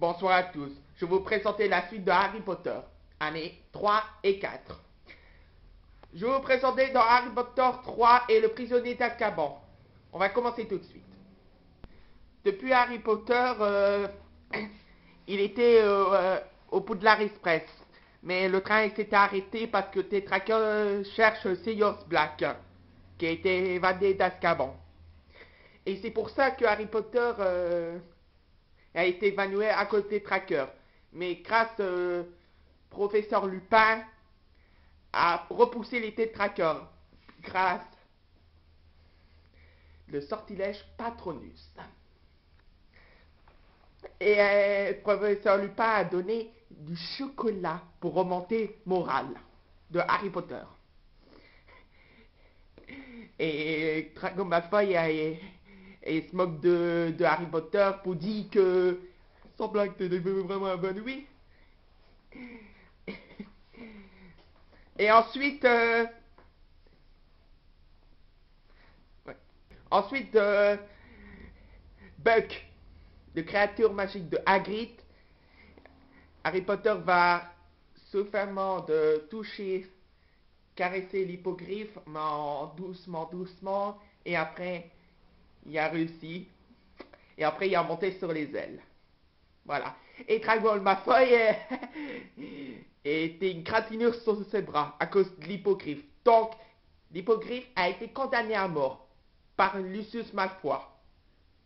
Bonsoir à tous. Je vais vous présenter la suite de Harry Potter, années 3 et 4. Je vais vous présenter dans Harry Potter 3 et le prisonnier d'Azkaban. On va commencer tout de suite. Depuis Harry Potter, il était au Poudlard Express. Mais le train s'était arrêté parce que Tetraker cherche Sirius Black, qui a été évadé d'Azkaban. Et c'est pour ça que Harry Potter a été évanoui à cause des trackers. Mais grâce professeur Lupin a repoussé les trackers grâce le sortilège Patronus. Et professeur Lupin a donné du chocolat pour remonter moral de Harry Potter. Et Draco Malfoy se moque de Harry Potter pour dire que sans blague t'es vraiment évanoui. Et ensuite ensuite Buck, le créature magique de Hagrid, Harry Potter va souffrement de toucher, caresser l'hippogriffe, mais doucement, et après, il a réussi, et après, il a monté sur les ailes. Voilà. Et Drago Malfoy était une gratinure sur ses bras à cause de l'hippogriffe. Donc, l'hippogriffe a été condamné à mort par Lucius Malfoy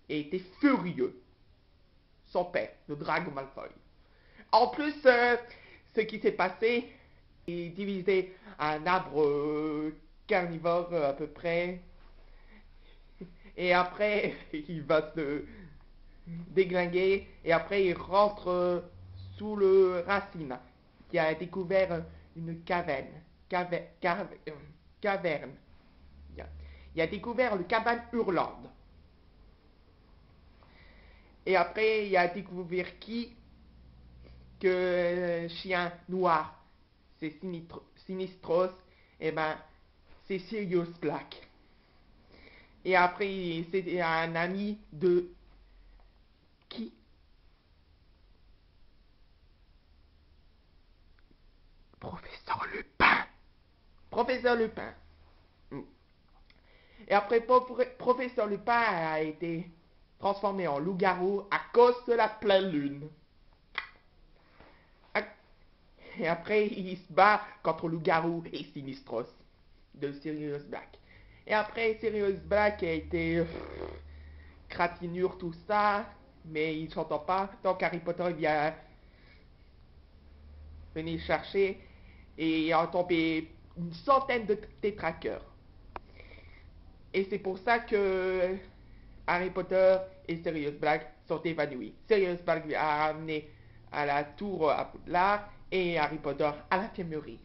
et était furieux. Son père, le Drago Malfoy. En plus, ce qui s'est passé, il divisé un arbre carnivore à peu près. Et après, il va se déglinguer. Et après, il rentre sous le racine. Qui a découvert une caverne. Caverne. Il a découvert le cabane Hurlande. Et après, il a découvert que chien noir, c'est Sinistros, et ben, c'est Sirius Black. Et après, c'est un ami de qui? Professeur Lupin. Professeur Lupin. Et après, Professeur Lupin a été transformé en loup-garou à cause de la pleine lune. Et après, il se bat contre loup-garou et Sinistros de Sirius Black. Et après, Sirius Black a été gratinure, tout ça, mais il ne s'entend pas. Donc Harry Potter vient venir chercher et il a tombé une centaine de tétraqueurs. Et c'est pour ça que Harry Potter et Sirius Black sont évanouis. Sirius Black a amené à la tour à Poudlard et Harry Potter à l'infirmerie.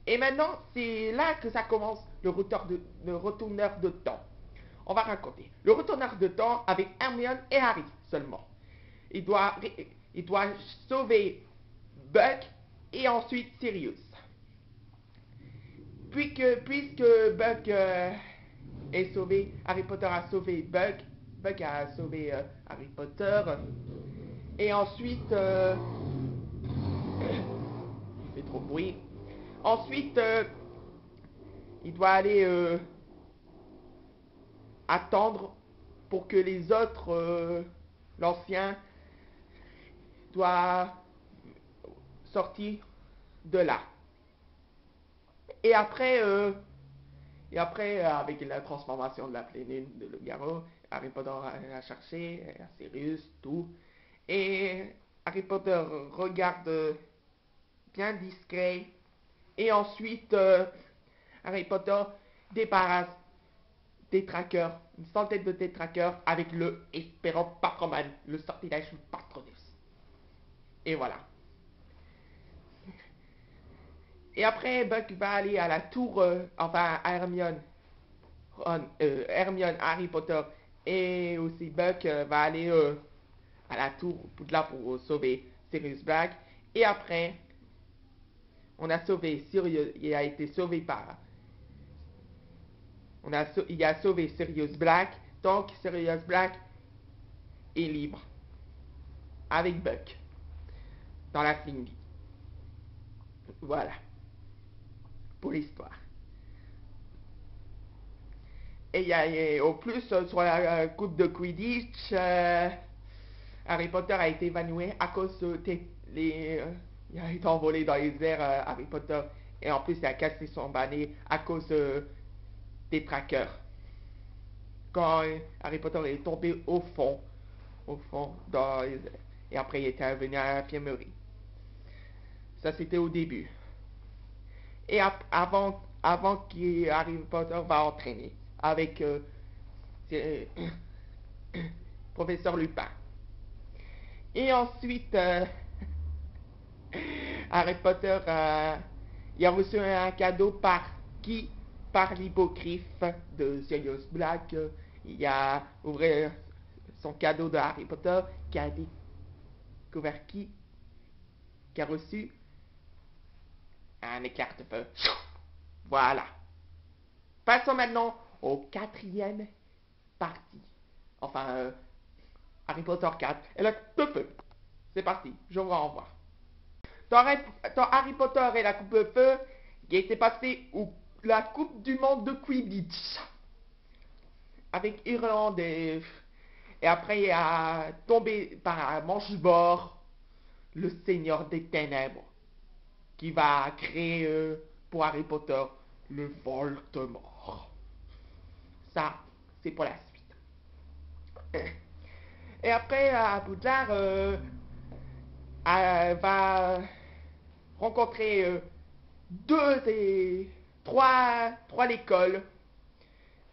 Et maintenant, c'est là que ça commence le retourneur de temps. On va raconter. Le retourneur de temps avec Hermione et Harry seulement. Il doit sauver Buck et ensuite Sirius. Puisque Buck est sauvé, Harry Potter a sauvé Buck. Buck a sauvé Harry Potter. Et ensuite... il fait trop de bruit. Ensuite, il doit aller attendre pour que les autres, l'ancien, doit sortir de là. Et après, avec la transformation de la pleine lune de loup-garou, Harry Potter a cherché, Sirius, tout. Et Harry Potter regarde bien discret. Et ensuite, Harry Potter débarrasse des trackers, une centaine de trackers avec le espérant Patroman, le sortilège Patronus. Et voilà. Et après, Buck va aller à la tour, enfin à Hermione, Hermione, Harry Potter et aussi Buck va aller à la tour Poudlard pour sauver Sirius Black. Et après, on a sauvé Sirius, il a été sauvé par... il a sauvé Sirius Black, donc Sirius Black est libre. avec Buck dans la film vie. Voilà pour l'histoire. Et au plus sur la coupe de Quidditch, Harry Potter a été évanoui à cause de il a été envolé dans les airs, Harry Potter, et en plus il a cassé son bonnet à cause des traqueurs. Quand Harry Potter est tombé au fond dans les airs, et après il était revenu à l'infirmerie. Ça c'était au début. Et avant qu'Harry Potter va entraîner avec professeur Lupin. Et ensuite, Harry Potter, il a reçu un cadeau par qui? Par l'hippogriffe de Sirius Black. Il a ouvert son cadeau de Harry Potter, qui a découvert qui a reçu un éclair de feu. Voilà. Passons maintenant au quatrième partie. Enfin, Harry Potter 4 et la coupe de feu. C'est parti, je vous renvoie. Dans Harry Potter et la coupe de feu, il était passé la coupe du monde de Quidditch. Avec Irlande et après il a tombé par un manche-bord le Seigneur des Ténèbres qui va créer pour Harry Potter le Voldemort. Ça, c'est pour la suite. Et après, Poudlard va rencontrer trois l'école.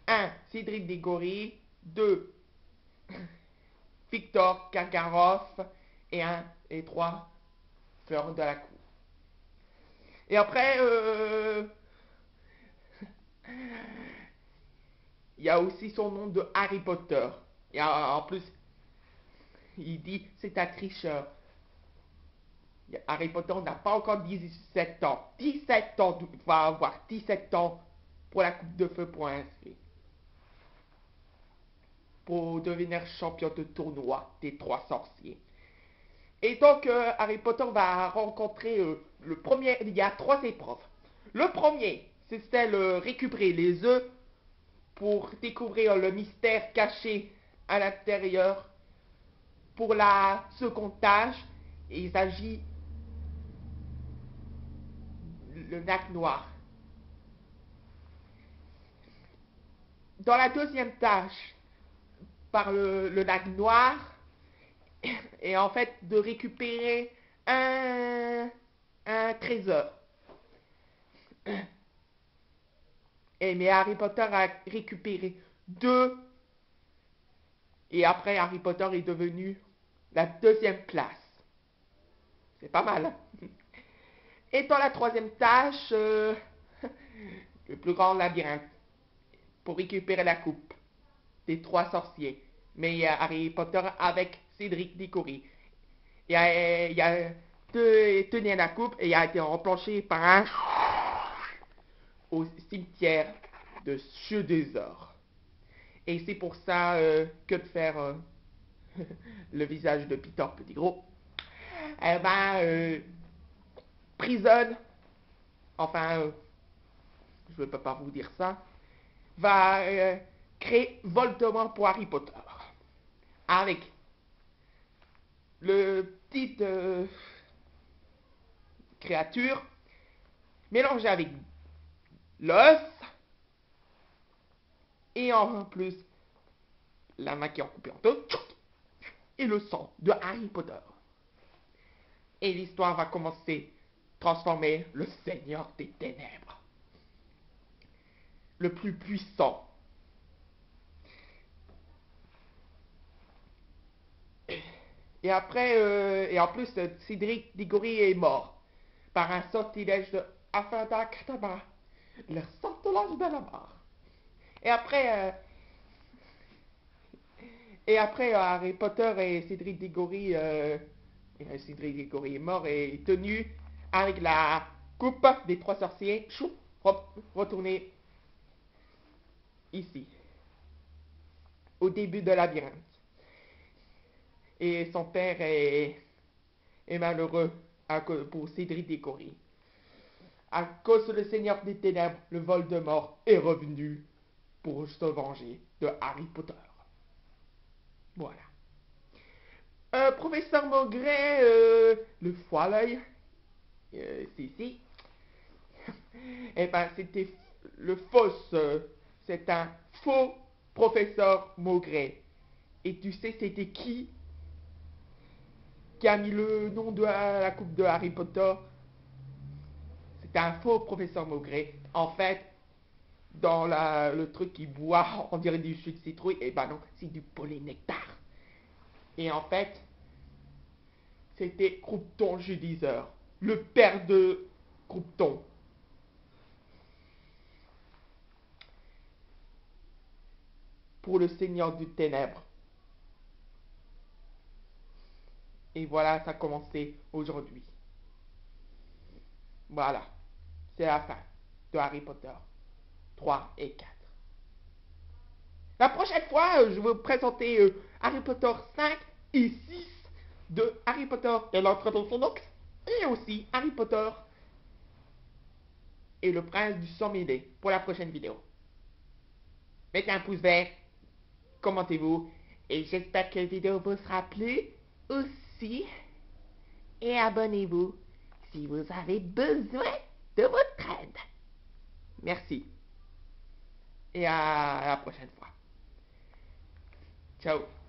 Un, Cédric Diggory. Deux, Victor Karkaroff. Et trois, Fleur de la Cour. Et après, il y a aussi son nom de Harry Potter. Et en plus, il dit c'est un tricheur. Harry Potter n'a pas encore 17 ans. 17 ans, il va avoir 17 ans pour la coupe de feu pour inscrire. Pour devenir champion de tournoi des 3 sorciers. Et donc, Harry Potter va rencontrer le premier. Il y a 3 épreuves. Le premier, c'est celle récupérer les œufs pour découvrir le mystère caché à l'intérieur. Pour la seconde tâche, il s'agit le lac noir. Dans la deuxième tâche, par le lac noir, et en fait de récupérer un trésor. Mais Harry Potter a récupéré 2. Et après, Harry Potter est devenu la deuxième place. C'est pas mal. Et dans la troisième tâche, le plus grand labyrinthe. Pour récupérer la coupe des 3 sorciers. Mais il y a Harry Potter avec Cédric Diggory. Il a tenu la coupe et il a été replanché par un au cimetière de Chedesor. Et c'est pour ça que de faire le visage de Peter Pettigrew. Eh ben, prisonne, enfin, je ne peux pas vous dire ça, va créer Voldemort pour Harry Potter. Avec le petite créature mélangée avec l'os et en plus la main qui est coupée en deux et le sang de Harry Potter. Et l'histoire va commencer transformer le Seigneur des Ténèbres, le plus puissant. Et après, et en plus, Cédric Diggory est mort par un sortilège de Avada Kedavra, le sortilège de la mort. Et après, Harry Potter et Cédric Diggory, Cédric Diggory est mort et est tenu avec la coupe des 3 sorciers, retourné ici, au début de la labyrinthe. Et son père est malheureux pour Cédric Diggory. À cause du Seigneur des Ténèbres, le Voldemort est revenu pour se venger de Harry Potter. Voilà. Professeur Maugret, le foie-l'œil, si. Eh ben, c'était le fausse. C'est un faux professeur Maugret. Et tu sais, c'était qui a mis le nom de la coupe de Harry Potter? C'était un faux professeur Maugret. En fait, dans le truc qu'il boit, on dirait du jus de citrouille. Et ben non, c'est du polynectar. Et en fait, c'était Croupton Judiseur, le père de Croupton. Pour le Seigneur du Ténèbres. Et voilà, ça a commencé aujourd'hui. Voilà, c'est la fin de Harry Potter 3 et 4. La prochaine fois, je vais vous présenter Harry Potter 5 et 6 de Harry Potter et l'Ordre de Phénix, et aussi Harry Potter et le Prince du Sang Mêlé pour la prochaine vidéo. Mettez un pouce vert, commentez-vous, et j'espère que la vidéo vous sera plu aussi. Et abonnez-vous si vous avez besoin de votre aide. Merci. Et à la prochaine fois. Ciao.